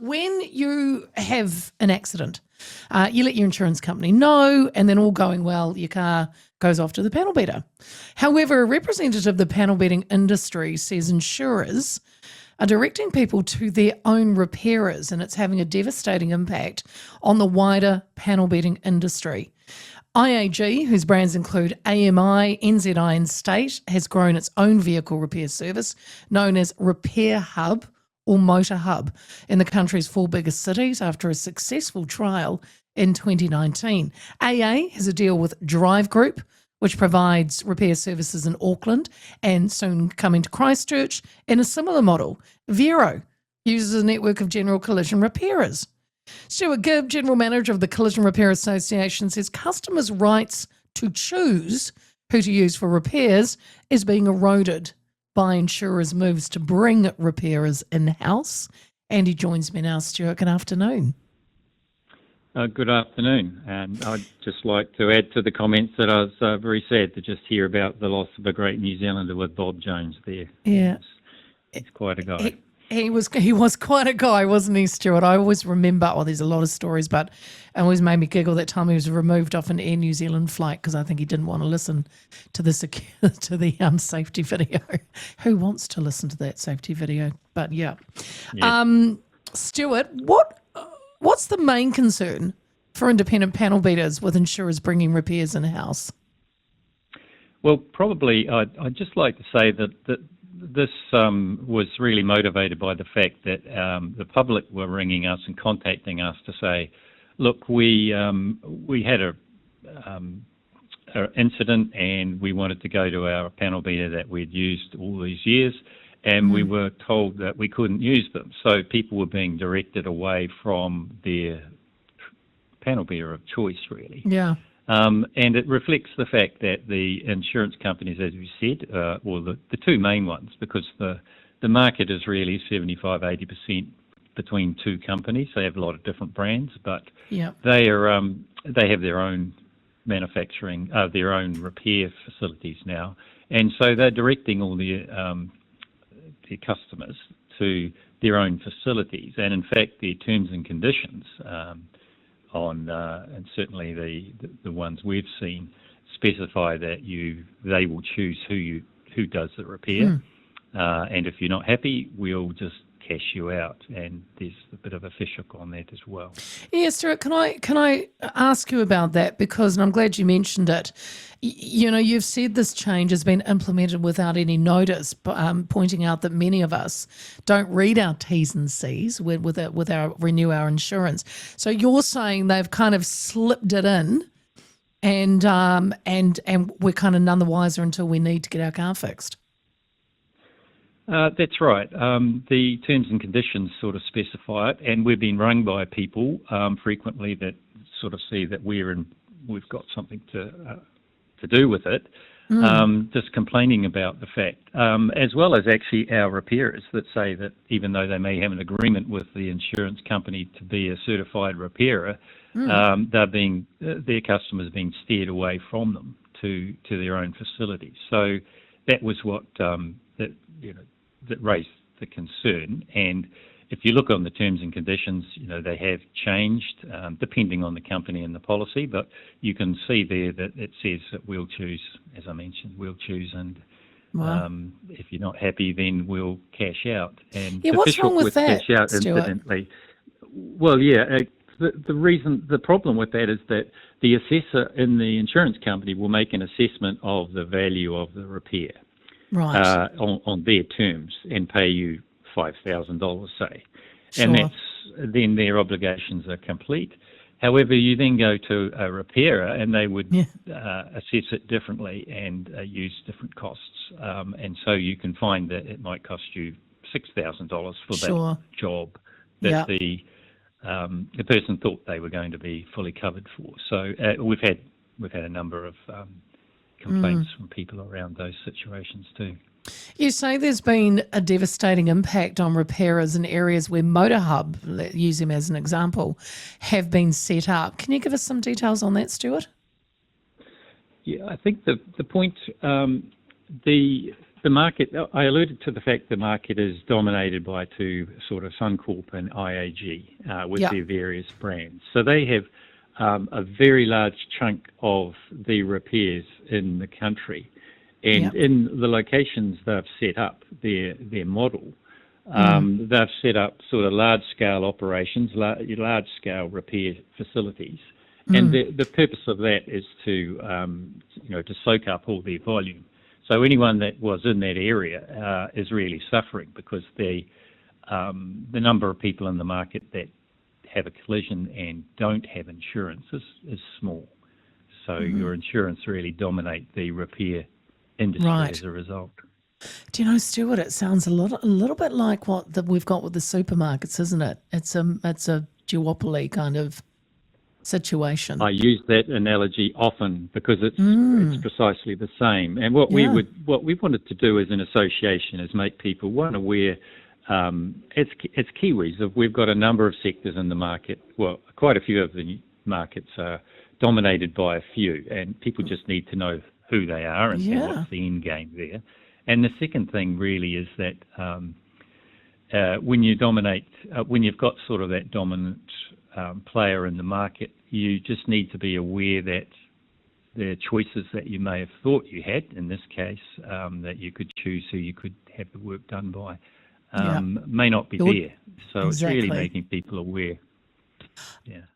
when you have an accident, you let your insurance company know, and then all going well, your car goes off to the panel beater. However, a representative of the panel beating industry says insurers are directing people to their own repairers, and it's having a devastating impact on the wider panel beating industry. IAG, whose brands include AMI, NZI and State, has grown its own vehicle repair service known as Repair Hub or Motor Hub in the country's 4 biggest cities after a successful trial in 2019. AA has a deal with Drive Group, which provides repair services in Auckland and soon coming to Christchurch in a similar model. Vero uses a network of general collision repairers. Stewart Gibb, General Manager of the Collision Repair Association, says customers' rights to choose who to use for repairs is being eroded by insurers' moves to bring repairers in-house. And he joins me now. Stewart, good afternoon. Good afternoon. And I'd just like to add to the comments that I was very sad to just hear about the loss of a great New Zealander with Bob Jones there. Yeah. He's quite a guy. He was quite a guy, wasn't he, Stuart? I always remember, there's a lot of stories, but it always made me giggle that time he was removed off an Air New Zealand flight because I think he didn't want to listen to the safety video. Who wants to listen to that safety video? But yeah. Stuart, what's the main concern for independent panel beaters with insurers bringing repairs in-house? Well, probably I'd just like to say that this was really motivated by the fact that the public were ringing us and contacting us to say, look, we had an incident and we wanted to go to our panel beater that we'd used all these years, and we were told that we couldn't use them. So people were being directed away from their panel beater of choice, really. Yeah. And it reflects the fact that the insurance companies, as we said, the two main ones, because the market is really 75-80% between two companies. They have a lot of different brands, but they have their own manufacturing, their own repair facilities now, and so they're directing all their customers to their own facilities. And in fact, their terms and conditions and certainly the ones we've seen specify that they will choose who does the repair, and if you're not happy, we'll just cash you out, and there's a bit of a fish hook on that as well. Yeah, Stuart, can I ask you about that, because, and I'm glad you mentioned it, you've said this change has been implemented without any notice, pointing out that many of us don't read our T's and C's with our renew our insurance. So you're saying they've kind of slipped it in, and we're kind of none the wiser until we need to get our car fixed. That's right. The terms and conditions sort of specify it, and we've been rung by people frequently that sort of see that we've got something to do with it, just complaining about the fact, as well as actually our repairers that say that even though they may have an agreement with the insurance company to be a certified repairer, their customers being steered away from them to their own facilities. So that was what that raised the concern. And if you look on the terms and conditions, they have changed depending on the company and the policy, but you can see there that it says that we'll choose, as I mentioned, and if you're not happy, then we'll cash out. And what's wrong with that, cash out Stuart? Incidentally, well, the problem with that is that the assessor in the insurance company will make an assessment of the value of the repair. Right. On their terms, and pay you $5,000, say. Sure. And then their obligations are complete. However, you then go to a repairer and they would assess it differently and use different costs. And so you can find that it might cost you $6,000 for that job that the person thought they were going to be fully covered for. So we've had a number of complaints from people around those situations too. You say there's been a devastating impact on repairers in areas where Motor Hub, let's use him as an example, have been set up. Can you give us some details on that, Stuart? Yeah, I think the point, the the market, I alluded to the fact the market is dominated by two sort of Suncorp and IAG with Yeah. their various brands. So they have a very large chunk of the repairs in the country. And in the locations they've set up their model, they've set up sort of large-scale operations, large-scale repair facilities. And the purpose of that is to, to soak up all their volume. So anyone that was in that area is really suffering because the number of people in the market that have a collision and don't have insurance is small. So your insurance really dominate the repair industry as a result. Do you know, Stuart, it sounds a little bit like what we've got with the supermarkets, isn't it? It's a duopoly kind of situation. I use that analogy often because it's precisely the same. And what we wanted to do as an association is make people aware. It's Kiwis. We've got a number of sectors in the market. Well, quite a few of the markets are dominated by a few, and people just need to know who they are and what's the end game there. And the second thing really is that when you dominate, when you've got sort of that dominant player in the market, you just need to be aware that the choices that you may have thought you had, in this case, that you could choose who you could have the work done by, may not be there. So it's really making people aware. Yeah.